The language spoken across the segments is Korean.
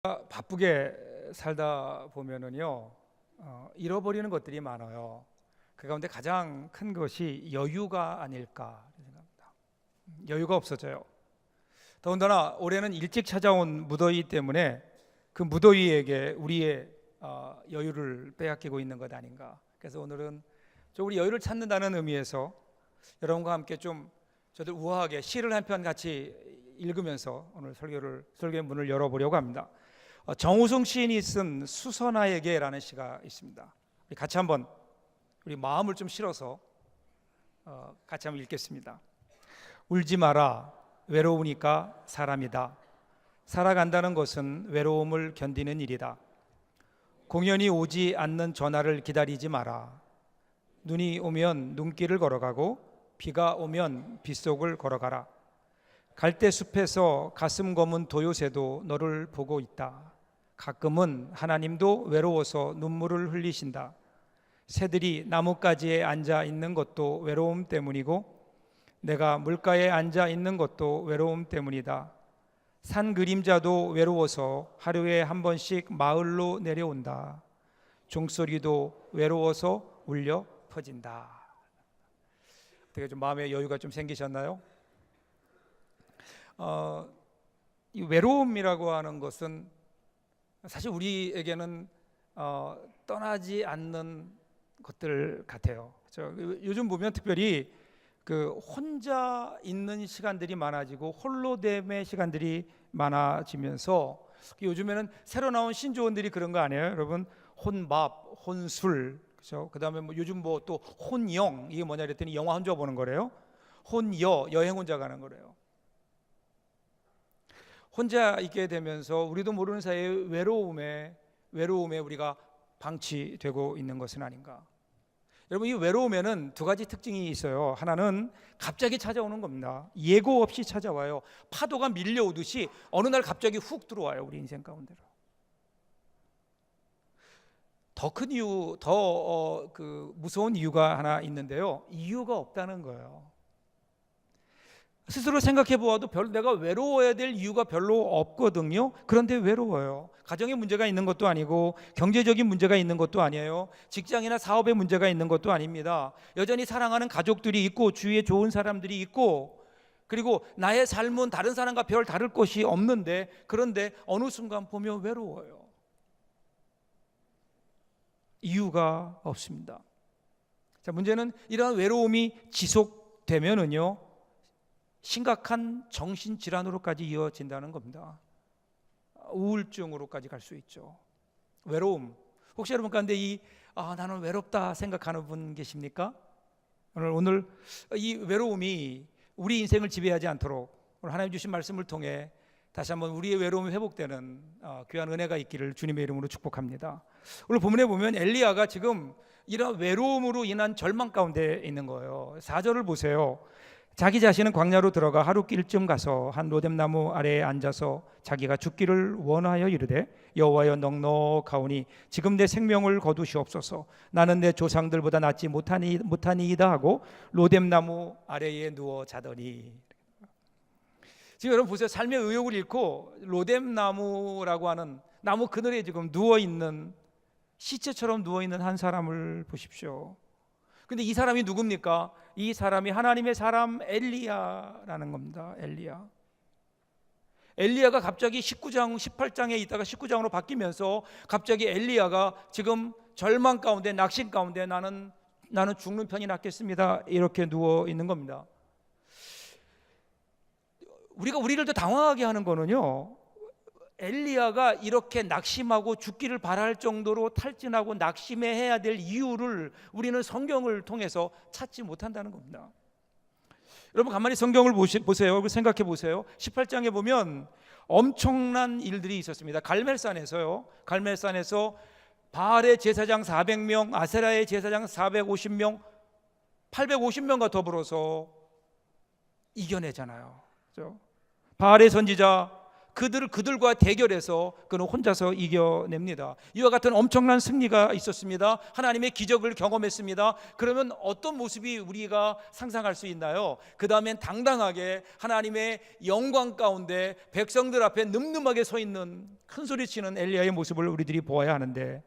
바쁘게 살다 보면은요, 잃어버리는 것들이 많아요. 그 가운데 가장 큰 것이 여유가 아닐까 생각합니다. 여유가 없어져요. 더군다나 올해는 일찍 찾아온 무더위 때문에 그 무더위에게 우리의 여유를 빼앗기고 있는 것 아닌가. 그래서 오늘은 우리 여유를 찾는다는 의미에서 여러분과 함께 좀 저들 우아하게 시를 한 편 같이 읽으면서 오늘 설교의 문을 열어보려고 합니다. 정우승 시인이 쓴 수선아에게라는 시가 있습니다. 같이 한번 우리 마음을 좀 실어서 같이 한번 읽겠습니다. 울지 마라, 외로우니까 사람이다. 살아간다는 것은 외로움을 견디는 일이다. 공연이 오지 않는 전화를 기다리지 마라. 눈이 오면 눈길을 걸어가고 비가 오면 빗속을 걸어가라. 갈대숲에서 가슴 검은 도요새도 너를 보고 있다. 가끔은 하나님도 외로워서 눈물을 흘리신다. 새들이 나뭇가지에 앉아 있는 것도 외로움 때문이고 내가 물가에 앉아 있는 것도 외로움 때문이다. 산 그림자도 외로워서 하루에 한 번씩 마을로 내려온다. 종소리도 외로워서 울려 퍼진다. 어떻게 좀 마음의 여유가 좀 생기셨나요? 이 외로움이라고 하는 것은 사실 우리에게는 떠나지 않는 것들 같아요. 요즘 보면 특별히 그 혼자 있는 시간들이 많아지고 홀로됨의 시간들이 많아지면서 요즘에는 새로 나온 신조어들이 그런 거 아니에요, 여러분? 혼밥, 혼술, 그렇죠? 그다음에 뭐 요즘 뭐 또 혼영, 이게 뭐냐 그랬더니 영화 혼자 보는 거래요. 혼여, 여행 혼자 가는 거래요. 혼자 있게 되면서 우리도 모르는 사이에 외로움에 우리가 방치되고 있는 것은 아닌가. 여러분, 이 외로움에는 두 가지 특징이 있어요. 하나는 갑자기 찾아오는 겁니다. 예고 없이 찾아와요. 파도가 밀려오듯이 어느 날 갑자기 훅 들어와요, 우리 인생 가운데로. 더 큰 이유, 더 무서운 이유가 하나 있는데요. 이유가 없다는 거예요. 스스로 생각해 보아도 내가 외로워야 될 이유가 별로 없거든요. 그런데 외로워요. 가정에 문제가 있는 것도 아니고 경제적인 문제가 있는 것도 아니에요. 직장이나 사업에 문제가 있는 것도 아닙니다. 여전히 사랑하는 가족들이 있고 주위에 좋은 사람들이 있고 그리고 나의 삶은 다른 사람과 별 다를 것이 없는데 그런데 어느 순간 보면 외로워요. 이유가 없습니다. 자, 문제는 이러한 외로움이 지속되면은요, 심각한 정신질환으로까지 이어진다는 겁니다. 우울증으로까지 갈 수 있죠. 외로움. 혹시 여러분 가운데 나는 외롭다 생각하는 분 계십니까? 오늘 이 외로움이 우리 인생을 지배하지 않도록 오늘 하나님 주신 말씀을 통해 다시 한번 우리의 외로움이 회복되는 귀한 은혜가 있기를 주님의 이름으로 축복합니다. 오늘 본문에 보면 엘리야가 지금 이런 외로움으로 인한 절망 가운데 있는 거예요. 4절을 보세요. 자기 자신은 광야로 들어가 하루길쯤 가서 한 로뎀나무 아래에 앉아서 자기가 죽기를 원하여 이르되 여호와여 넉넉하오니 지금 내 생명을 거두시옵소서. 나는 내 조상들보다 낫지 못하니이다 하고 로뎀나무 아래에 누워 자더니. 지금 여러분 보세요. 삶의 의욕을 잃고 로뎀나무라고 하는 나무 그늘에 지금 누워있는, 시체처럼 누워있는 한 사람을 보십시오. 근데 이 사람이 누굽니까? 이 사람이 하나님의 사람 엘리야라는 겁니다. 엘리야가 갑자기 19장, 18장에 있다가 19장으로 바뀌면서 갑자기 엘리야가 지금 절망 가운데, 낙심 가운데 나는 죽는 편이 낫겠습니다, 이렇게 누워 있는 겁니다. 우리를 더 당황하게 하는 거는요, 엘리야가 이렇게 낙심하고 죽기를 바랄 정도로 탈진하고 낙심해야 될 이유를 우리는 성경을 통해서 찾지 못한다는 겁니다. 여러분 가만히 성경을 보세요. 생각해 보세요. 18장에 보면 엄청난 일들이 있었습니다. 갈멜산에서 바알의 제사장 400명, 아세라의 제사장 450명, 850명과 더불어서 이겨내잖아요. 그렇죠? 바알의 선지자 그들과 대결해서 그는 혼자서 이겨냅니다. 이와 같은 엄청난 승리가 있었습니다. 하나님의 기적을 경험했습니다. 그러면 어떤 모습이 우리가 상상할 수 있나요? 그 다음엔 당당하게 하나님의 영광 가운데 백성들 앞에 늠름하게 서 있는 큰 소리치는 엘리야의 모습을 우리들이 보아야 하는데,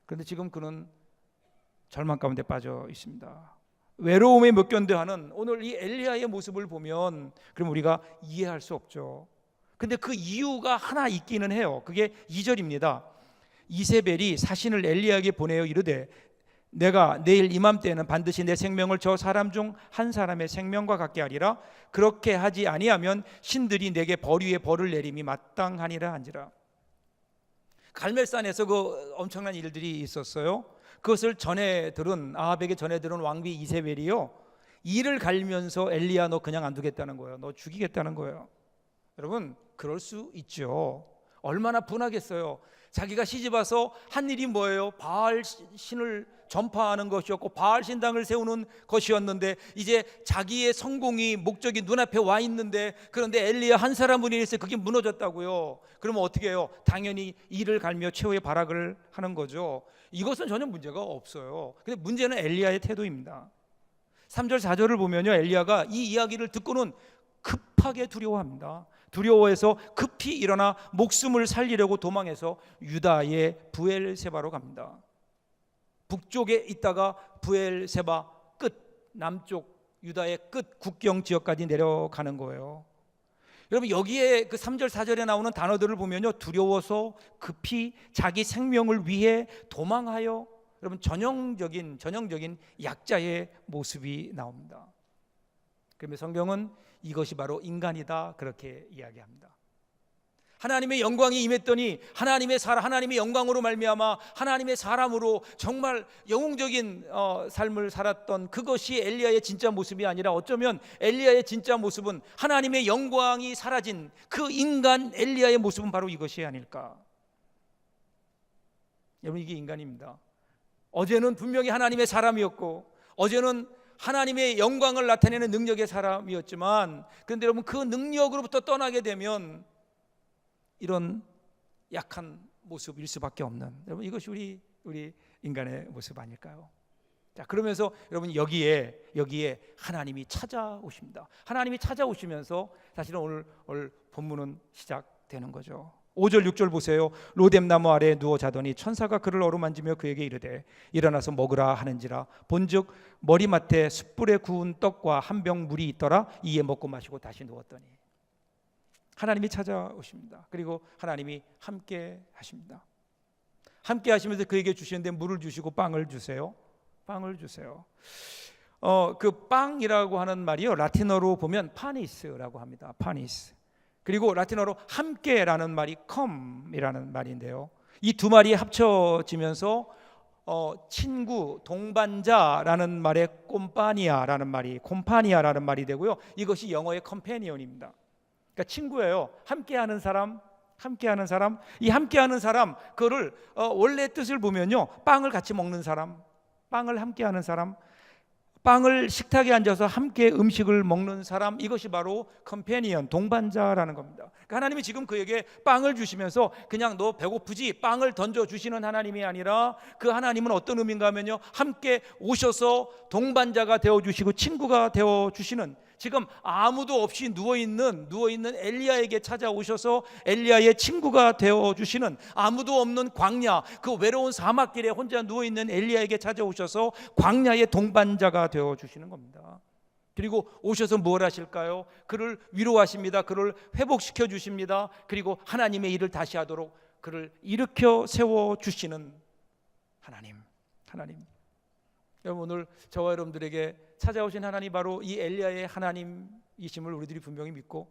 그런데 지금 그는 절망 가운데 빠져 있습니다. 외로움에 못 견뎌하는 오늘 이 엘리야의 모습을 보면 그럼 우리가 이해할 수 없죠. 근데 그 이유가 하나 있기는 해요. 그게 2절입니다. 이세벨이 사신을 엘리야에게 보내어 이르되 내가 내일 이맘때에는 반드시 내 생명을 저 사람 중 한 사람의 생명과 같게 하리라. 그렇게 하지 아니하면 신들이 내게 벌 위에 벌을 내림이 마땅하니라 한지라. 갈멜산에서 그 엄청난 일들이 있었어요. 그것을 아합에게 전해 들은 왕비 이세벨이요, 이를 갈면서 엘리야 너 그냥 안 두겠다는 거예요. 너 죽이겠다는 거예요. 여러분, 그럴 수 있죠. 얼마나 분하겠어요. 자기가 시집와서 한 일이 뭐예요? 바알 신을 전파하는 것이었고 바알 신당을 세우는 것이었는데, 이제 자기의 성공이 목적이 눈앞에 와 있는데, 그런데 엘리야 한 사람분이 있어서 그게 무너졌다고요. 그러면 어떻게 해요? 당연히 이를 갈며 최후의 발악을 하는 거죠. 이것은 전혀 문제가 없어요. 근데 문제는 엘리야의 태도입니다. 3절 4절을 보면요, 엘리야가 이 이야기를 듣고는 급하게 두려워합니다. 두려워해서 급히 일어나 목숨을 살리려고 도망해서 유다의 브엘세바로 갑니다. 북쪽에 있다가 브엘세바 끝, 남쪽 유다의 끝 국경 지역까지 내려가는 거예요. 여러분, 여기에 그 3절 4절에 나오는 단어들을 보면요, 두려워서 급히 자기 생명을 위해 도망하여, 여러분 전형적인 약자의 모습이 나옵니다. 그러면 성경은 이것이 바로 인간이다 그렇게 이야기합니다. 하나님의 영광이 임했더니 하나님의 영광으로 말미암아 하나님의 사람으로 정말 영웅적인 삶을 살았던 그것이 엘리야의 진짜 모습이 아니라, 어쩌면 엘리야의 진짜 모습은 하나님의 영광이 사라진 그 인간 엘리야의 모습은 바로 이것이 아닐까. 여러분, 이게 인간입니다. 어제는 분명히 하나님의 사람이었고, 어제는 하나님의 영광을 나타내는 능력의 사람이었지만, 그런데 여러분, 그 능력으로부터 떠나게 되면 이런 약한 모습일 수밖에 없는, 여러분, 이것이 우리 인간의 모습 아닐까요? 자, 그러면서 여러분, 여기에 하나님이 찾아오십니다. 하나님이 찾아오시면서 사실은 오늘 본문은 시작되는 거죠. 5절 6절 보세요. 로뎀나무 아래에 누워 자더니 천사가 그를 어루만지며 그에게 이르되 일어나서 먹으라 하는지라. 본즉 머리맡에 숯불에 구운 떡과 한 병 물이 있더라. 이에 먹고 마시고 다시 누웠더니. 하나님이 찾아오십니다. 그리고 하나님이 함께 하십니다. 함께 하시면서 그에게 주시는데 물을 주시고 빵을 주세요. 그 빵이라고 하는 말이요, 라틴어로 보면 파니스라고 합니다. 파니스. 그리고 라틴어로 함께라는 말이 컴이라는 말인데요, 이 두 말이 합쳐지면서 친구, 동반자라는 말에 콤파니아라는 말이 되고요, 이것이 영어의 컴패니언입니다. 그러니까 친구예요. 함께하는 사람. 이 함께하는 사람, 그거를 원래 뜻을 보면요, 빵을 같이 먹는 사람, 빵을 함께하는 사람, 빵을 식탁에 앉아서 함께 음식을 먹는 사람, 이것이 바로 컴패니언, 동반자라는 겁니다. 그러니까 하나님이 지금 그에게 빵을 주시면서 그냥 너 배고프지? 빵을 던져주시는 하나님이 아니라, 그 하나님은 어떤 의미인가 하면요, 함께 오셔서 동반자가 되어주시고 친구가 되어주시는, 지금 아무도 없이 누워있는 엘리야에게 찾아오셔서 엘리야의 친구가 되어주시는, 아무도 없는 광야, 그 외로운 사막길에 혼자 누워있는 엘리야에게 찾아오셔서 광야의 동반자가 되어주시는 겁니다. 그리고 오셔서 뭘 하실까요? 그를 위로하십니다. 그를 회복시켜 주십니다. 그리고 하나님의 일을 다시 하도록 그를 일으켜 세워주시는 하나님. 여러분, 오늘 저와 여러분들에게 찾아오신 하나님, 바로 이 엘리야의 하나님이심을 우리들이 분명히 믿고,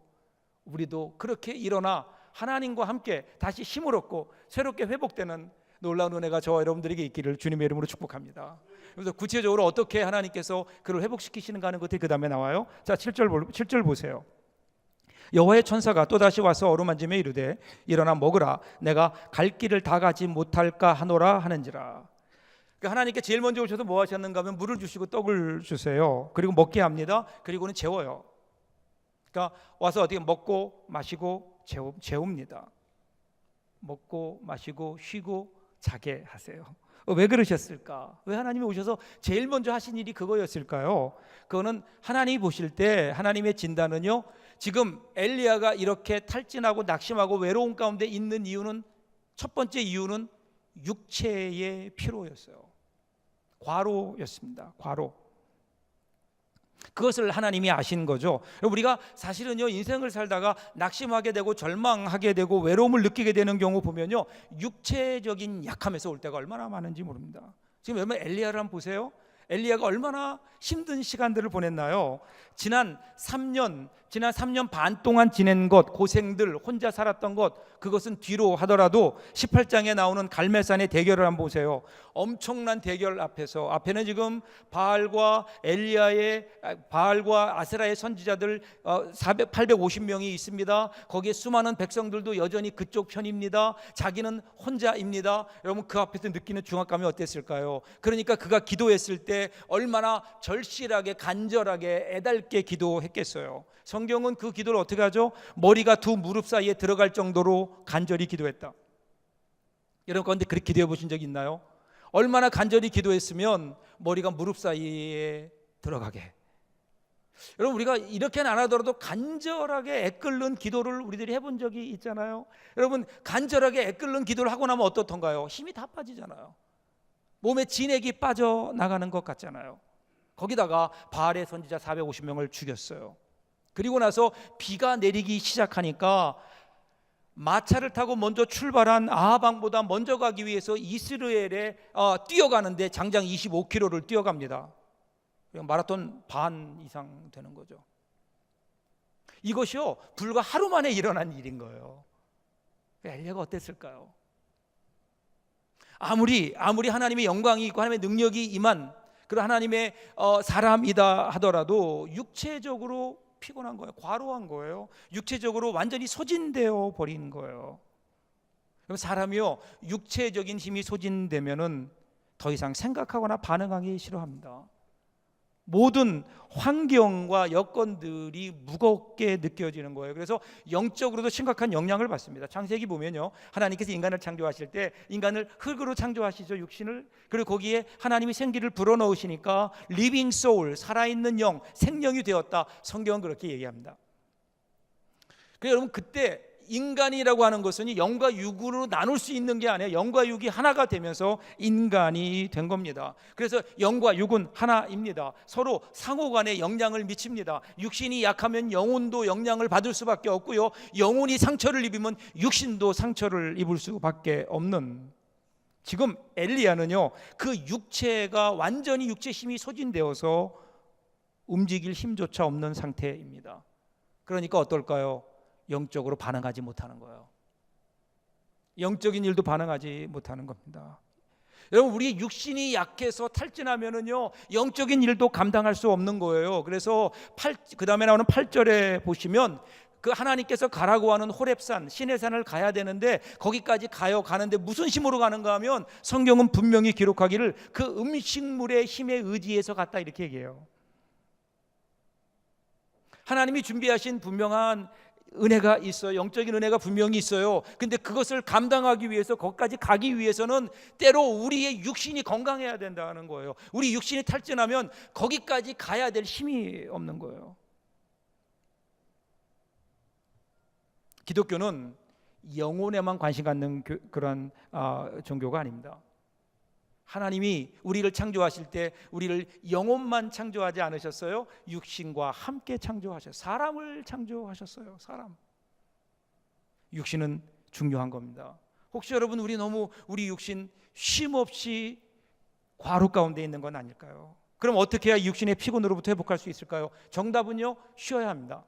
우리도 그렇게 일어나 하나님과 함께 다시 힘을 얻고 새롭게 회복되는 놀라운 은혜가 저와 여러분들에게 있기를 주님의 이름으로 축복합니다. 그래서 구체적으로 어떻게 하나님께서 그를 회복시키시는가 하는 것들이 그 다음에 나와요. 자, 7절 보세요. 여호와의 천사가 또다시 와서 어루만지며 이르되 일어나 먹으라. 내가 갈 길을 다 가지 못할까 하노라 하는지라. 하나님께 제일 먼저 오셔서 뭐 하셨는가 하면 물을 주시고 떡을 주세요. 그리고 먹게 합니다. 그리고는 재워요. 그러니까 와서 어떻게 먹고 마시고 재웁니다. 먹고 마시고 쉬고 자게 하세요. 왜 그러셨을까? 왜 하나님이 오셔서 제일 먼저 하신 일이 그거였을까요? 그거는 하나님이 보실 때 하나님의 진단은요, 지금 엘리야가 이렇게 탈진하고 낙심하고 외로움 가운데 있는 이유는, 첫 번째 이유는 육체의 피로였어요. 과로였습니다. 과로. 그것을 하나님이 아신 거죠. 우리가 사실은요, 인생을 살다가 낙심하게 되고 절망하게 되고 외로움을 느끼게 되는 경우 보면요, 육체적인 약함에서 올 때가 얼마나 많은지 모릅니다. 지금 여러분 엘리야를 한번 보세요. 엘리야가 얼마나 힘든 시간들을 보냈나요? 지난 3년 반 동안 지낸 것, 고생들, 혼자 살았던 것, 그것은 뒤로 하더라도 18장에 나오는 갈멜산의 대결을 한번 보세요. 엄청난 대결 앞에는 지금 바알과 아세라의 선지자들 850명이 있습니다. 거기에 수많은 백성들도 여전히 그쪽 편입니다. 자기는 혼자입니다. 여러분, 그 앞에서 느끼는 중압감이 어땠을까요? 그러니까 그가 기도했을 때 얼마나 절실하게 간절하게 애달게 기도했겠어요. 성경은 그 기도를 어떻게 하죠? 머리가 두 무릎 사이에 들어갈 정도로 간절히 기도했다. 여러분 가운데 그렇게 기도해 보신 적 있나요? 얼마나 간절히 기도했으면 머리가 무릎 사이에 들어가게. 여러분, 우리가 이렇게는 안 하더라도 간절하게 애끓는 기도를 우리들이 해본 적이 있잖아요. 여러분, 간절하게 애끓는 기도를 하고 나면 어떻던가요? 힘이 다 빠지잖아요. 몸에 진액이 빠져나가는 것 같잖아요. 거기다가 바알의 선지자 450명을 죽였어요. 그리고 나서 비가 내리기 시작하니까 마차를 타고 먼저 출발한 아합 왕보다 먼저 가기 위해서 이스라엘에 뛰어가는데 장장 25km를 뛰어갑니다. 마라톤 반 이상 되는 거죠. 이것이요, 불과 하루 만에 일어난 일인 거예요. 엘리야가 어땠을까요? 아무리 하나님의 영광이 있고 하나님의 능력이 임한 그런 하나님의 사람이다 하더라도 육체적으로 피곤한 거예요. 과로한 거예요. 육체적으로 완전히 소진되어 버린 거예요. 사람이요, 육체적인 힘이 소진되면은 더 이상 생각하거나 반응하기 싫어합니다. 모든 환경과 여건들이 무겁게 느껴지는 거예요. 그래서 영적으로도 심각한 영향을 받습니다. 창세기 보면요, 하나님께서 인간을 창조하실 때 인간을 흙으로 창조하시죠, 육신을. 그리고 거기에 하나님이 생기를 불어넣으시니까 리빙 소울, 살아있는 영, 생명이 되었다. 성경은 그렇게 얘기합니다. 그래서 여러분, 그때 인간이라고 하는 것은 영과 육으로 나눌 수 있는 게 아니에요. 영과 육이 하나가 되면서 인간이 된 겁니다. 그래서 영과 육은 하나입니다. 서로 상호간에 영향을 미칩니다. 육신이 약하면 영혼도 영향을 받을 수밖에 없고요, 영혼이 상처를 입으면 육신도 상처를 입을 수밖에 없는, 지금 엘리야는요, 그 육체가 완전히 육체 힘이 소진되어서 움직일 힘조차 없는 상태입니다. 그러니까 어떨까요? 영적으로 반응하지 못하는 거예요. 영적인 일도 반응하지 못하는 겁니다. 여러분, 우리 육신이 약해서 탈진하면은요, 영적인 일도 감당할 수 없는 거예요. 그래서 그 다음에 나오는 8절에 보시면 그 하나님께서 가라고 하는 호렙산, 시내산을 가야 되는데 거기까지 가는데 무슨 힘으로 가는가 하면 성경은 분명히 기록하기를 그 음식물의 힘에 의지해서 갔다, 이렇게 얘기해요. 하나님이 준비하신 분명한 은혜가 있어요. 영적인 은혜가 분명히 있어요. 근데 그것을 감당하기 위해서, 거기까지 가기 위해서는 때로 우리의 육신이 건강해야 된다는 거예요. 우리 육신이 탈진하면 거기까지 가야 될 힘이 없는 거예요. 기독교는 영혼에만 관심 갖는 그런 종교가 아닙니다. 하나님이 우리를 창조하실 때 우리를 영혼만 창조하지 않으셨어요. 육신과 함께 창조하셨어요. 사람을 창조하셨어요. 사람. 육신은 중요한 겁니다. 혹시 여러분, 우리 육신 쉼없이 과로 가운데 있는 건 아닐까요? 그럼 어떻게 해야 육신의 피곤으로부터 회복할 수 있을까요? 정답은요, 쉬어야 합니다.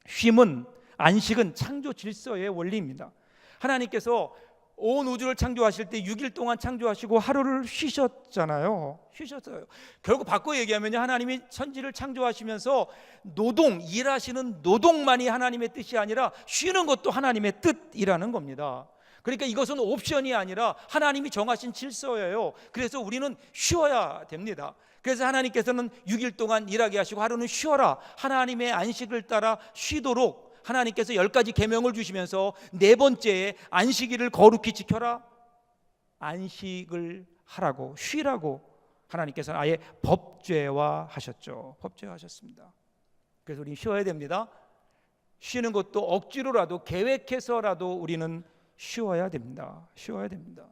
쉼은, 안식은 창조 질서의 원리입니다. 하나님께서 온 우주를 창조하실 때 6일 동안 창조하시고 하루를 쉬셨잖아요. 쉬셨어요. 결국 바꿔 얘기하면요, 하나님이 천지를 창조하시면서 일하시는 노동만이 하나님의 뜻이 아니라 쉬는 것도 하나님의 뜻이라는 겁니다. 그러니까 이것은 옵션이 아니라 하나님이 정하신 질서예요. 그래서 우리는 쉬어야 됩니다. 그래서 하나님께서는 6일 동안 일하게 하시고 하루는 쉬어라, 하나님의 안식을 따라 쉬도록 하나님께서 10가지 계명을 주시면서 네 번째에 안식일을 거룩히 지켜라, 안식을 하라고, 쉬라고 하나님께서는 아예 법죄화하셨죠. 법죄화하셨습니다. 그래서 우리는 쉬어야 됩니다. 쉬는 것도 억지로라도 계획해서라도 우리는 쉬어야 됩니다. 쉬어야 됩니다.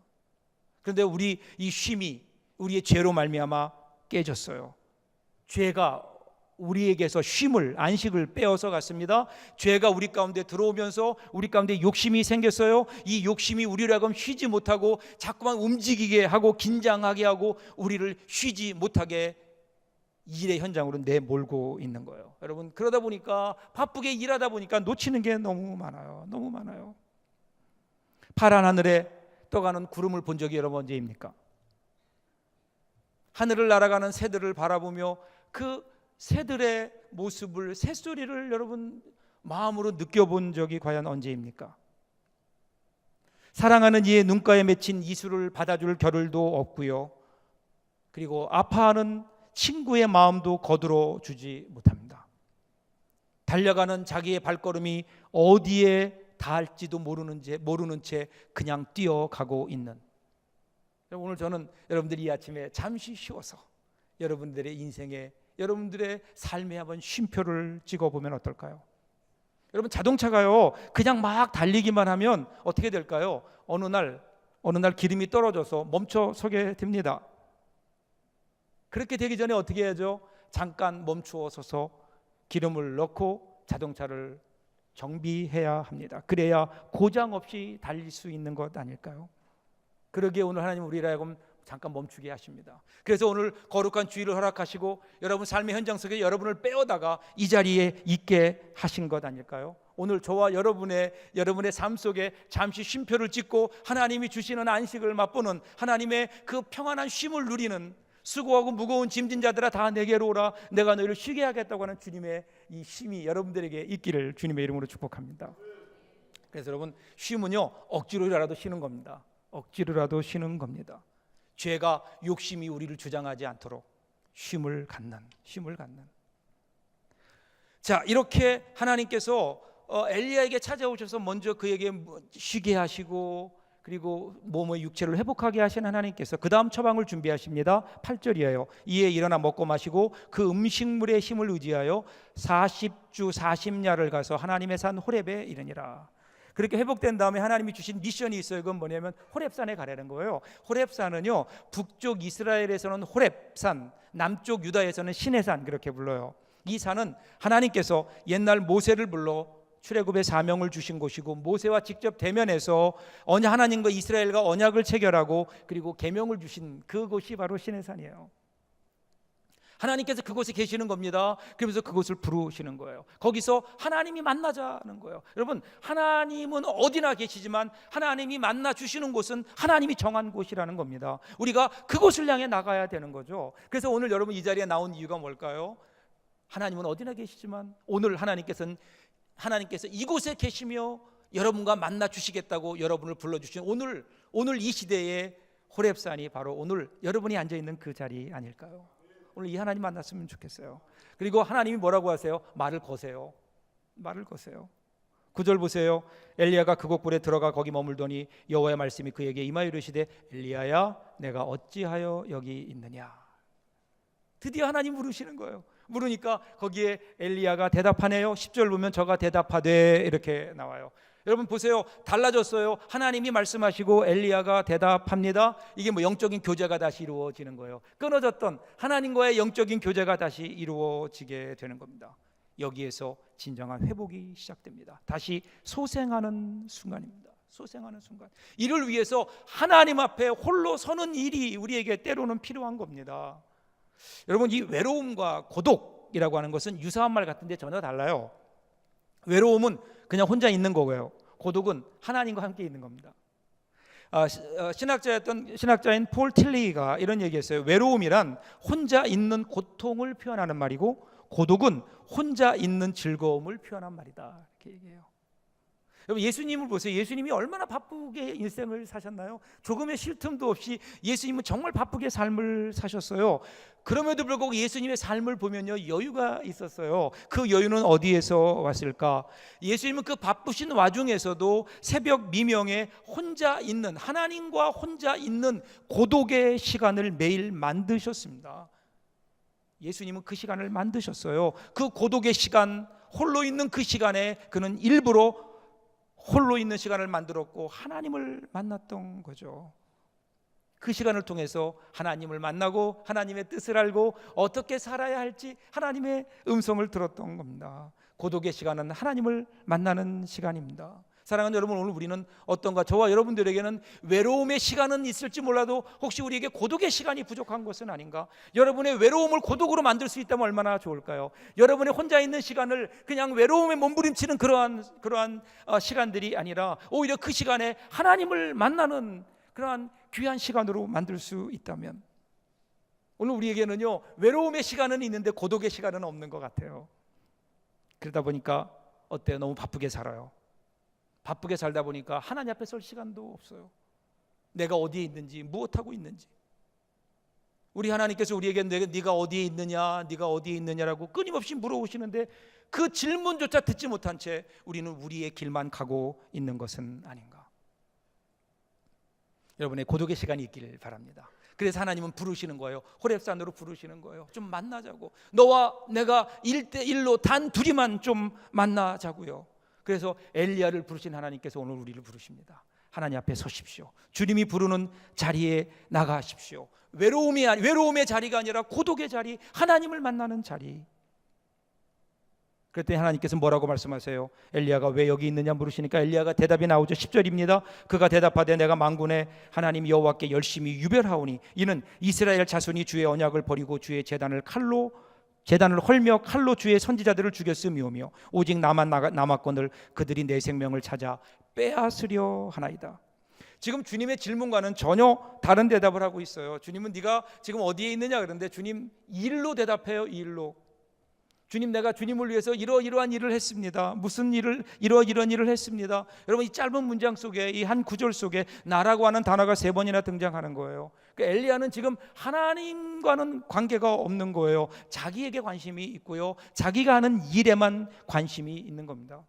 그런데 우리 이 쉼이 우리의 죄로 말미암아 깨졌어요. 죄가 우리에게서 쉼을, 안식을 빼어서 갔습니다. 죄가 우리 가운데 들어오면서 우리 가운데 욕심이 생겼어요. 이 욕심이 우리를 하여금 쉬지 못하고 자꾸만 움직이게 하고 긴장하게 하고 우리를 쉬지 못하게 일의 현장으로 내몰고 있는 거예요. 여러분, 그러다 보니까 바쁘게 일하다 보니까 놓치는 게 너무 많아요. 너무 많아요. 파란 하늘에 떠가는 구름을 본 적이 여러분 언제입니까? 하늘을 날아가는 새들을 바라보며 그 새들의 모습을, 새소리를 여러분 마음으로 느껴본 적이 과연 언제입니까? 사랑하는 이의 눈가에 맺힌 이슬을 받아줄 겨를도 없고요. 그리고 아파하는 친구의 마음도 거두어 주지 못합니다. 달려가는 자기의 발걸음이 어디에 닿을지도 모르는 채 그냥 뛰어가고 있는, 오늘 저는 여러분들이 이 아침에 잠시 쉬어서 여러분들의 인생에, 여러분들의 삶에 한번 쉼표를 찍어보면 어떨까요? 여러분, 자동차가요 그냥 막 달리기만 하면 어떻게 될까요? 어느 날 기름이 떨어져서 멈춰 서게 됩니다. 그렇게 되기 전에 어떻게 해야죠? 잠깐 멈추어 서서 기름을 넣고 자동차를 정비해야 합니다. 그래야 고장 없이 달릴 수 있는 것 아닐까요? 그러기에 오늘 하나님 우리를 하여금 잠깐 멈추게 하십니다. 그래서 오늘 거룩한 주일을 허락하시고 여러분 삶의 현장 속에 여러분을 빼어다가 이 자리에 있게 하신 것 아닐까요? 오늘 저와 여러분의 삶 속에 잠시 쉼표를 찍고 하나님이 주시는 안식을 맛보는, 하나님의 그 평안한 쉼을 누리는, 수고하고 무거운 짐진 자들아 다 내게로 오라, 내가 너희를 쉬게 하겠다고 하는 주님의 이 쉼이 여러분들에게 있기를 주님의 이름으로 축복합니다. 그래서 여러분, 쉼은요 억지로라도 쉬는 겁니다. 억지로라도 쉬는 겁니다. 죄가, 욕심이 우리를 주장하지 않도록 쉼을 갖는. 자, 이렇게 하나님께서 엘리야에게 찾아오셔서 먼저 그에게 쉬게 하시고, 그리고 몸의 육체를 회복하게 하신 하나님께서 그 다음 처방을 준비하십니다. 8절이에요. 이에 일어나 먹고 마시고 그 음식물의 힘을 의지하여 40주 40야를 가서 하나님의 산 호렙에 이르니라. 그렇게 회복된 다음에 하나님이 주신 미션이 있어요. 그건 뭐냐면 호렙산에 가라는 거예요. 호렙산은요 북쪽 이스라엘에서는 호렙산, 남쪽 유다에서는 시내산 그렇게 불러요. 이 산은 하나님께서 옛날 모세를 불러 출애굽의 사명을 주신 곳이고, 모세와 직접 대면해서 하나님과 이스라엘과 언약을 체결하고 그리고 계명을 주신 그곳이 바로 시내산이에요. 하나님께서 그곳에 계시는 겁니다. 그러면서 그곳을 부르시는 거예요. 거기서 하나님이 만나자는 거예요. 여러분, 하나님은 어디나 계시지만 하나님이 만나 주시는 곳은 하나님이 정한 곳이라는 겁니다. 우리가 그곳을 향해 나가야 되는 거죠. 그래서 오늘 여러분 이 자리에 나온 이유가 뭘까요? 하나님은 어디나 계시지만 오늘 하나님께서 이곳에 계시며 여러분과 만나 주시겠다고 여러분을 불러주신 오늘 이 시대의 호렙산이 바로 오늘 여러분이 앉아있는 그 자리 아닐까요? 오늘 이 하나님 만났으면 좋겠어요. 그리고 하나님이 뭐라고 하세요? 말을 거세요. 9절 보세요. 엘리야가 그곳 굴에 들어가 거기 머물더니 여호와의 말씀이 그에게 임하여 이르시되 엘리야야 내가 어찌하여 여기 있느냐. 드디어 하나님 물으시는 거예요. 물으니까 거기에 엘리야가 대답하네요. 10절 보면 저가 대답하되 이렇게 나와요. 여러분 보세요. 달라졌어요. 하나님이 말씀하시고 엘리야가 대답합니다. 이게 영적인 교제가 다시 이루어지는 거예요. 끊어졌던 하나님과의 영적인 교제가 다시 이루어지게 되는 겁니다. 여기에서 진정한 회복이 시작됩니다. 다시 소생하는 순간입니다. 소생하는 순간. 이를 위해서 하나님 앞에 홀로 서는 일이 우리에게 때로는 필요한 겁니다. 여러분, 이 외로움과 고독이라고 하는 것은 유사한 말 같은데 전혀 달라요. 외로움은 그냥 혼자 있는 거고요. 고독은 하나님과 함께 있는 겁니다. 신학자인 폴 틸리가 이런 얘기했어요. 외로움이란 혼자 있는 고통을 표현하는 말이고 고독은 혼자 있는 즐거움을 표현한 말이다. 이렇게 얘기해요. 여러분 예수님을 보세요. 예수님이 얼마나 바쁘게 인생을 사셨나요? 조금의 쉴 틈도 없이 예수님은 정말 바쁘게 삶을 사셨어요. 그럼에도 불구하고 예수님의 삶을 보면요, 여유가 있었어요. 그 여유는 어디에서 왔을까? 예수님은 그 바쁘신 와중에서도 새벽 미명에 혼자 있는, 하나님과 혼자 있는 고독의 시간을 매일 만드셨습니다. 예수님은 그 시간을 만드셨어요. 그 고독의 시간, 홀로 있는 그 시간에 그는 일부러 홀로 있는 시간을 만들었고 하나님을 만났던 거죠. 그 시간을 통해서 하나님을 만나고 하나님의 뜻을 알고 어떻게 살아야 할지 하나님의 음성을 들었던 겁니다. 고독의 시간은 하나님을 만나는 시간입니다. 사랑하는 여러분, 오늘 우리는 어떤가? 저와 여러분들에게는 외로움의 시간은 있을지 몰라도 혹시 우리에게 고독의 시간이 부족한 것은 아닌가? 여러분의 외로움을 고독으로 만들 수 있다면 얼마나 좋을까요? 여러분의 혼자 있는 시간을 그냥 외로움에 몸부림치는 그러한 시간들이 아니라 오히려 그 시간에 하나님을 만나는 그러한 귀한 시간으로 만들 수 있다면, 오늘 우리에게는요, 외로움의 시간은 있는데 고독의 시간은 없는 것 같아요. 그러다 보니까 어때요? 너무 바쁘게 살아요. 바쁘게 살다 보니까 하나님 앞에 설 시간도 없어요. 내가 어디에 있는지, 무엇하고 있는지. 우리 하나님께서 우리에게 네가 어디에 있느냐, 네가 어디에 있느냐라고 끊임없이 물어오시는데 그 질문조차 듣지 못한 채 우리는 우리의 길만 가고 있는 것은 아닌가? 여러분의 고독의 시간이 있길 바랍니다. 그래서 하나님은 부르시는 거예요. 호렙산으로 부르시는 거예요. 좀 만나자고. 너와 내가 1대1로 단 둘이만 좀 만나자고요. 그래서 엘리야를 부르신 하나님께서 오늘 우리를 부르십니다. 하나님 앞에 서십시오. 주님이 부르는 자리에 나가십시오. 외로움의 자리가 아니라 고독의 자리, 하나님을 만나는 자리. 그랬더니 하나님께서 뭐라고 말씀하세요? 엘리야가 왜 여기 있느냐 물으시니까 엘리야가 대답이 나오죠. 10절입니다. 그가 대답하되 내가 만군의 하나님 여호와께 열심히 유별하오니 이는 이스라엘 자손이 주의 언약을 버리고 주의 제단을 헐며 칼로 주의 선지자들을 죽였음이오며 오직 나만 남았거늘 그들이 내 생명을 찾아 빼앗으려 하나이다. 지금 주님의 질문과는 전혀 다른 대답을 하고 있어요. 주님은 네가 지금 어디에 있느냐 그런데 주님 일로 대답해요. 일로. 주님, 내가 주님을 위해서 이러이러한 일을 했습니다. 무슨 일을, 이런 일을 했습니다. 여러분, 이 짧은 문장 속에, 이 한 구절 속에 나라고 하는 단어가 3번이나 등장하는 거예요. 그러니까 엘리야는 지금 하나님과는 관계가 없는 거예요. 자기에게 관심이 있고요, 자기가 하는 일에만 관심이 있는 겁니다.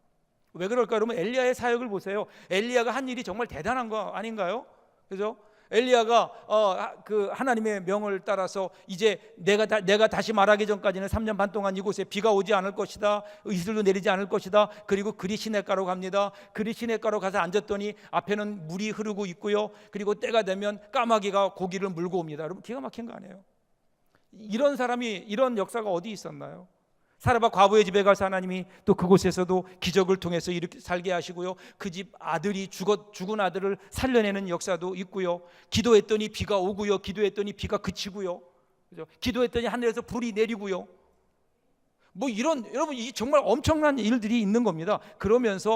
왜 그럴까요? 여러분, 엘리야의 사역을 보세요. 엘리야가 한 일이 정말 대단한 거 아닌가요? 그죠? 엘리야가 그 하나님의 명을 따라서 이제 내가 다시 말하기 전까지는 3년 반 동안 이곳에 비가 오지 않을 것이다, 이슬도 내리지 않을 것이다. 그리고 그리 시냇가로 갑니다. 그리 시냇가로 가서 앉았더니 앞에는 물이 흐르고 있고요, 그리고 때가 되면 까마귀가 고기를 물고 옵니다. 여러분, 기가 막힌 거 아니에요? 이런 사람이, 이런 역사가 어디 있었나요? 사르밧 과부의 집에 가서 하나님이 또 그곳에서도 기적을 통해서 이렇게 살게 하시고요, 그 집 아들이 죽은 아들을 살려내는 역사도 있고요, 기도했더니 비가 오고요, 기도했더니 비가 그치고요, 그죠? 기도했더니 하늘에서 불이 내리고요. 뭐 이런, 여러분, 이 정말 엄청난 일들이 있는 겁니다. 그러면서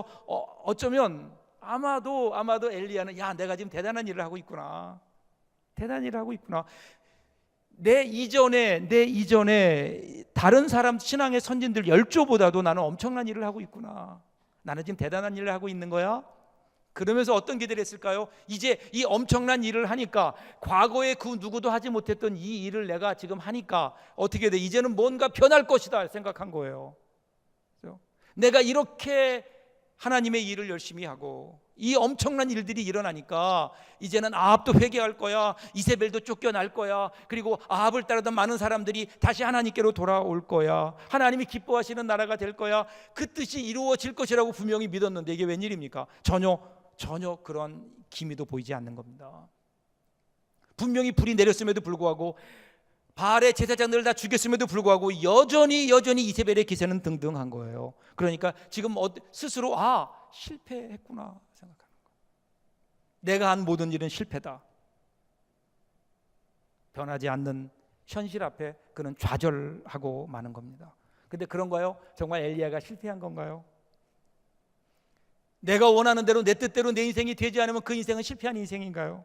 어쩌면 아마도 엘리야는 야, 내가 지금 대단한 일을 하고 있구나, 대단한 일을 하고 있구나. 내 이전에 다른 사람 신앙의 선진들 10조보다도 나는 엄청난 일을 하고 있구나, 나는 지금 대단한 일을 하고 있는 거야. 그러면서 어떤 기대를 했을까요? 이제 이 엄청난 일을 하니까, 과거에 그 누구도 하지 못했던 이 일을 내가 지금 하니까 어떻게 돼? 이제는 뭔가 변할 것이다 생각한 거예요. 그렇죠? 내가 이렇게 하나님의 일을 열심히 하고 이 엄청난 일들이 일어나니까 이제는 아합도 회개할 거야, 이세벨도 쫓겨날 거야, 그리고 아합을 따르던 많은 사람들이 다시 하나님께로 돌아올 거야, 하나님이 기뻐하시는 나라가 될 거야, 그 뜻이 이루어질 것이라고 분명히 믿었는데 이게 웬일입니까? 전혀 그런 기미도 보이지 않는 겁니다. 분명히 불이 내렸음에도 불구하고, 바알의 제사장들을 다 죽였음에도 불구하고 여전히 이세벨의 기세는 등등한 거예요. 그러니까 지금 스스로 실패했구나 생각하는 거예요. 내가 한 모든 일은 실패다. 변하지 않는 현실 앞에 그는 좌절하고 마는 겁니다. 근데 그런가요? 정말 엘리야가 실패한 건가요? 내가 원하는 대로, 내 뜻대로 내 인생이 되지 않으면 그 인생은 실패한 인생인가요?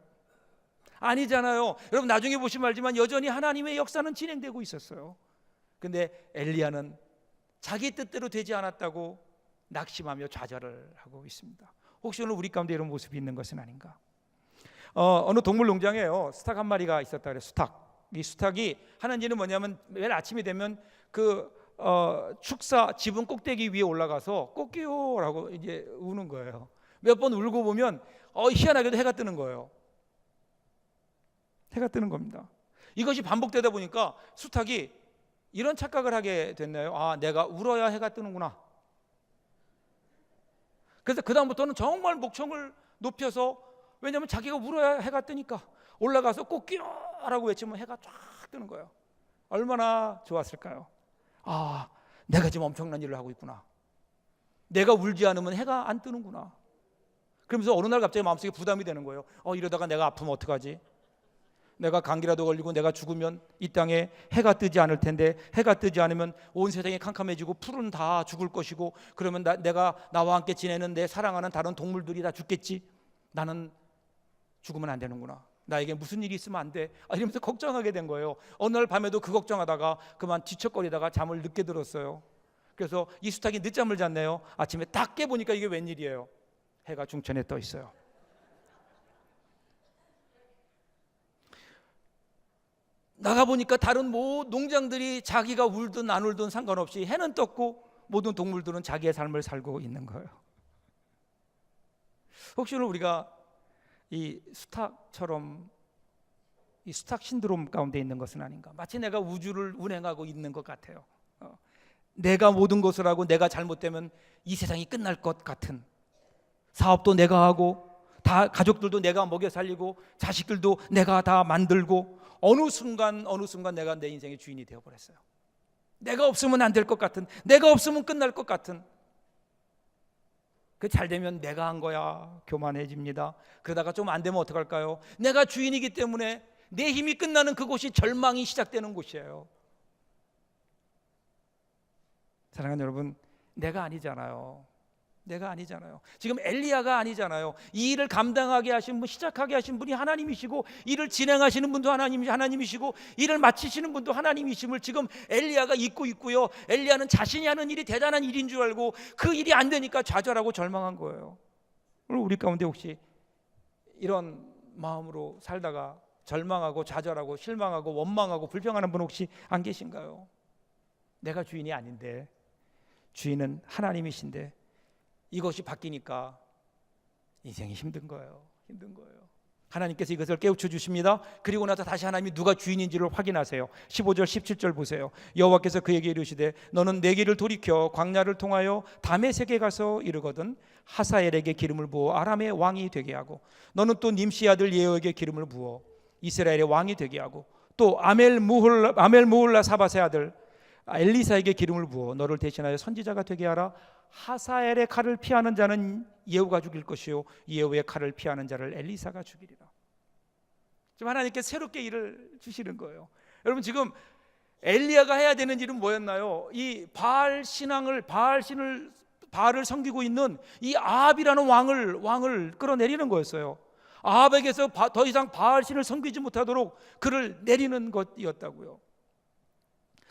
아니잖아요. 여러분, 나중에 보시면 알지만 여전히 하나님의 역사는 진행되고 있었어요. 근데 엘리야는 자기 뜻대로 되지 않았다고 낙심하며 좌절을 하고 있습니다. 혹시 오늘 우리 가운데 이런 모습이 있는 것은 아닌가? 어느 동물 농장에요, 수탉 한 마리가 있었다 그래요. 수탉. 이 수탉이 하는 일은 뭐냐면 매일 아침이 되면 그 축사 지붕 꼭대기 위에 올라가서 꼬끼요라고 이제 우는 거예요. 몇 번 울고 보면 희한하게도 해가 뜨는 거예요. 해가 뜨는 겁니다. 이것이 반복되다 보니까 수탉이 이런 착각을 하게 됐나요? 아, 내가 울어야 해가 뜨는구나. 그래서 그 다음부터는 정말 목청을 높여서, 왜냐하면 자기가 울어야 해가 뜨니까 올라가서 꼬끼요라고 외치면 해가 쫙 뜨는 거예요. 얼마나 좋았을까요? 아, 내가 지금 엄청난 일을 하고 있구나. 내가 울지 않으면 해가 안 뜨는구나. 그러면서 어느 날 갑자기 마음속에 부담이 되는 거예요. 이러다가 내가 아프면 어떡하지? 내가 감기라도 걸리고 내가 죽으면 이 땅에 해가 뜨지 않을 텐데, 해가 뜨지 않으면 온 세상이 캄캄해지고 풀은 다 죽을 것이고, 그러면 내가 나와 함께 지내는 내 사랑하는 다른 동물들이 다 죽겠지. 나는 죽으면 안 되는구나. 나에게 무슨 일이 있으면 안 돼. 이러면서 걱정하게 된 거예요. 어느 날 밤에도 그 걱정하다가 그만 뒤척거리다가 잠을 늦게 들었어요. 그래서 이 수탉이 늦잠을 잤네요. 아침에 딱 깨보니까 이게 웬일이에요? 해가 중천에 떠 있어요. 나가보니까 다른 농장들이 자기가 울든 안 울든 상관없이 해는 떴고 모든 동물들은 자기의 삶을 살고 있는 거예요. 혹시 오늘 우리가 이 수탉처럼 이 수탉 신드롬 가운데 있는 것은 아닌가? 마치 내가 우주를 운행하고 있는 것 같아요. 내가 모든 것을 하고 내가 잘못되면 이 세상이 끝날 것 같은, 사업도 내가 하고 다 가족들도 내가 먹여 살리고 자식들도 내가 다 만들고, 어느 순간 내가 내 인생의 주인이 되어버렸어요. 내가 없으면 안 될 것 같은, 내가 없으면 끝날 것 같은, 그 잘 되면 내가 한 거야 교만해집니다. 그러다가 좀 안 되면 어떡할까요? 내가 주인이기 때문에 내 힘이 끝나는 그곳이 절망이 시작되는 곳이에요. 사랑하는 여러분, 내가 아니잖아요. 내가 아니잖아요. 지금 엘리야가 아니잖아요. 이 일을 감당하게 하신 분, 시작하게 하신 분이 하나님이시고, 일을 진행하시는 분도 하나님이시고, 일을 마치시는 분도 하나님이심을 지금 엘리야가 잊고 있고요. 엘리야는 자신이 하는 일이 대단한 일인 줄 알고 그 일이 안 되니까 좌절하고 절망한 거예요. 오늘 우리 가운데 혹시 이런 마음으로 살다가 절망하고 좌절하고 실망하고 원망하고 불평하는 분 혹시 안 계신가요? 내가 주인이 아닌데, 주인은 하나님이신데 이것이 바뀌니까 인생이 힘든 거예요. 하나님께서 이것을 깨우쳐 주십니다. 그리고 나서 다시 하나님이 누가 주인인지를 확인하세요. 15절 17절 보세요. 여호와께서 그에게 이르시되 너는 내 길을 돌이켜 광야를 통하여 다메섹에 가서 이르거든 하사엘에게 기름을 부어 아람의 왕이 되게 하고, 너는 또 님시 아들 예후에게 기름을 부어 이스라엘의 왕이 되게 하고, 또 아멜무홀라 사바세 아들 엘리사에게 기름을 부어 너를 대신하여 선지자가 되게 하라. 하사엘의 칼을 피하는 자는 예후가 죽일 것이요 예후의 칼을 피하는 자를 엘리사가 죽이리라. 지금 하나님께 새롭게 일을 주시는 거예요. 여러분, 지금 엘리야가 해야 되는 일은 뭐였나요? 이 바알을 섬기고 있는 이 아합이라는 왕을 끌어내리는 거였어요. 아합에게서 더 이상 바알신을 섬기지 못하도록 그를 내리는 것이었다고요.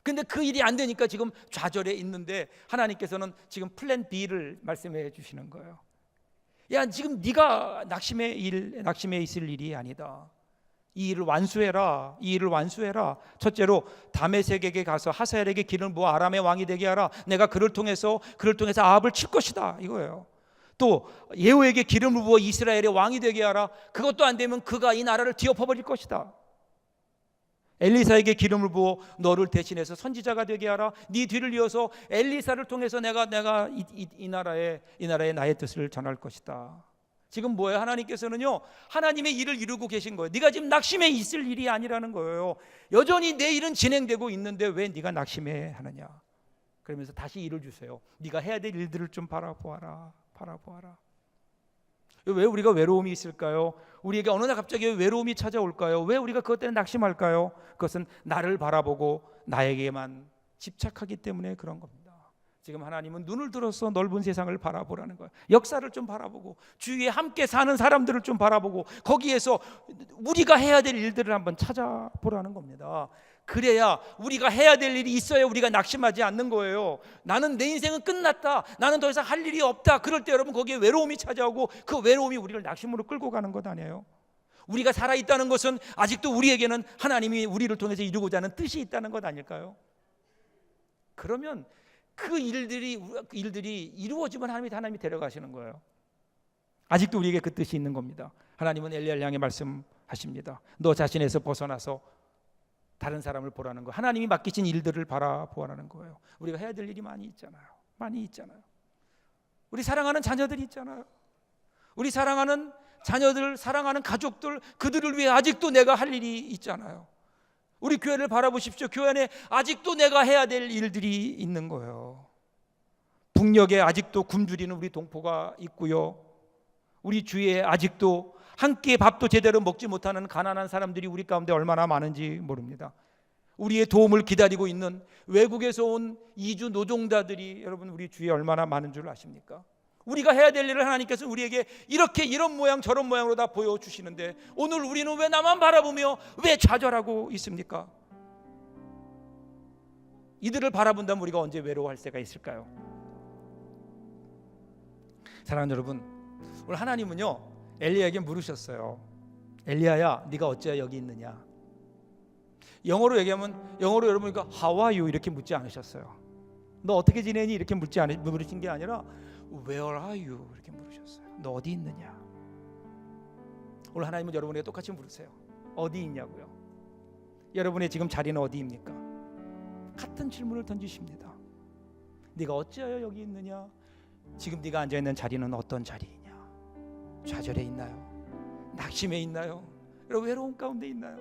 근데 그 일이 안 되니까 지금 좌절해 있는데 하나님께서는 지금 플랜 B를 말씀해 주시는 거예요. 야, 지금 네가 낙심해 있을 일이 아니다. 이 일을 완수해라. 첫째로 다메섹에게 가서 하사엘에게 기름을 부어 아람의 왕이 되게 하라. 내가 그를 통해서 아합을 칠 것이다, 이거예요. 또 예후에게 기름을 부어 이스라엘의 왕이 되게 하라. 그것도 안 되면 그가 이 나라를 뒤엎어버릴 것이다. 엘리사에게 기름을 부어 너를 대신해서 선지자가 되게 하라. 네 뒤를 이어서 엘리사를 통해서 내가 이 나라에 나의 뜻을 전할 것이다. 지금 뭐예요? 하나님께서는요, 하나님의 일을 이루고 계신 거예요. 네가 지금 낙심해 있을 일이 아니라는 거예요. 여전히 내 일은 진행되고 있는데 왜 네가 낙심해 하느냐. 그러면서 다시 일을 주세요. 네가 해야 될 일들을 좀 바라보아라. 왜 우리가 외로움이 있을까요? 우리에게 어느 날 갑자기 외로움이 찾아올까요? 왜 우리가 그것 때문에 낙심할까요? 그것은 나를 바라보고 나에게만 집착하기 때문에 그런 겁니다. 지금 하나님은 눈을 들어서 넓은 세상을 바라보라는 거예요. 역사를 좀 바라보고 주위에 함께 사는 사람들을 좀 바라보고 거기에서 우리가 해야 될 일들을 한번 찾아보라는 겁니다. 그래야 우리가 해야 될 일이 있어야 우리가 낙심하지 않는 거예요. 나는 내 인생은 끝났다, 나는 더 이상 할 일이 없다. 그럴 때 여러분 거기에 외로움이 찾아오고 그 외로움이 우리를 낙심으로 끌고 가는 것 아니에요? 우리가 살아있다는 것은 아직도 우리에게는 하나님이 우리를 통해서 이루고자 하는 뜻이 있다는 것 아닐까요? 그러면 그 일들이 이루어지면 하나님이 데려가시는 거예요. 아직도 우리에게 그 뜻이 있는 겁니다. 하나님은 엘리야를 향해 말씀하십니다. 너 자신에서 벗어나서 다른 사람을 보라는 거. 하나님이 맡기신 일들을 바라보라는 거예요. 우리가 해야 될 일이 많이 있잖아요. 우리 사랑하는 자녀들이 있잖아요. 우리 사랑하는 자녀들, 사랑하는 가족들, 그들을 위해 아직도 내가 할 일이 있잖아요. 우리 교회를 바라보십시오. 교회 안에 아직도 내가 해야 될 일들이 있는 거예요. 북녘에 아직도 굶주리는 우리 동포가 있고요. 우리 주위에 아직도 한 끼 밥도 제대로 먹지 못하는 가난한 사람들이 우리 가운데 얼마나 많은지 모릅니다. 우리의 도움을 기다리고 있는 외국에서 온 이주 노동자들이 여러분 우리 주위에 얼마나 많은 줄 아십니까? 우리가 해야 될 일을 하나님께서 우리에게 이런 모양 저런 모양으로 다 보여주시는데 오늘 우리는 왜 나만 바라보며 왜 좌절하고 있습니까? 이들을 바라본다면 우리가 언제 외로워할 때가 있을까요? 사랑하는 여러분, 오늘 하나님은요 엘리야에게 물으셨어요. 엘리야야, 네가 어찌하여 여기 있느냐? 영어로 여러분 그러니까 How are you? 이렇게 묻지 않으셨어요. 너 어떻게 지내니? 이렇게 물으신 게 아니라 Where are you? 이렇게 물으셨어요. 너 어디 있느냐? 오늘 하나님은 여러분에게 똑같이 물으세요. 어디 있냐고요? 여러분의 지금 자리는 어디입니까? 같은 질문을 던지십니다. 네가 어찌하여 여기 있느냐? 지금 네가 앉아있는 자리는 어떤 자리이냐? 좌절에 있나요? 낙심에 있나요? 여러분 외로움 가운데 있나요?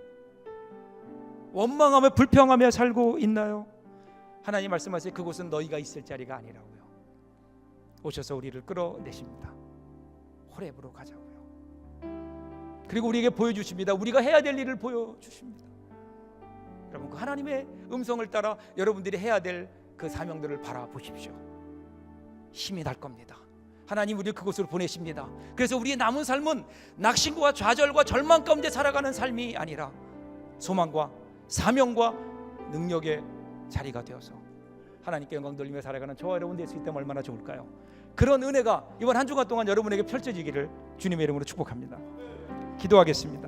원망하며 불평하며 살고 있나요? 하나님 말씀하세요. 그곳은 너희가 있을 자리가 아니라고요. 오셔서 우리를 끌어내십니다. 호렙으로 가자고요. 그리고 우리에게 보여주십니다. 우리가 해야 될 일을 보여주십니다. 여러분 그 하나님의 음성을 따라 여러분들이 해야 될 그 사명들을 바라보십시오. 힘이 날 겁니다. 하나님 우리를 그곳으로 보내십니다. 그래서 우리의 남은 삶은 낙심과 좌절과 절망 가운데 살아가는 삶이 아니라 소망과 사명과 능력의 자리가 되어서 하나님께 영광 돌리며 살아가는 저와 여러분 될 수 있다면 얼마나 좋을까요? 그런 은혜가 이번 한 주간 동안 여러분에게 펼쳐지기를 주님의 이름으로 축복합니다. 기도하겠습니다.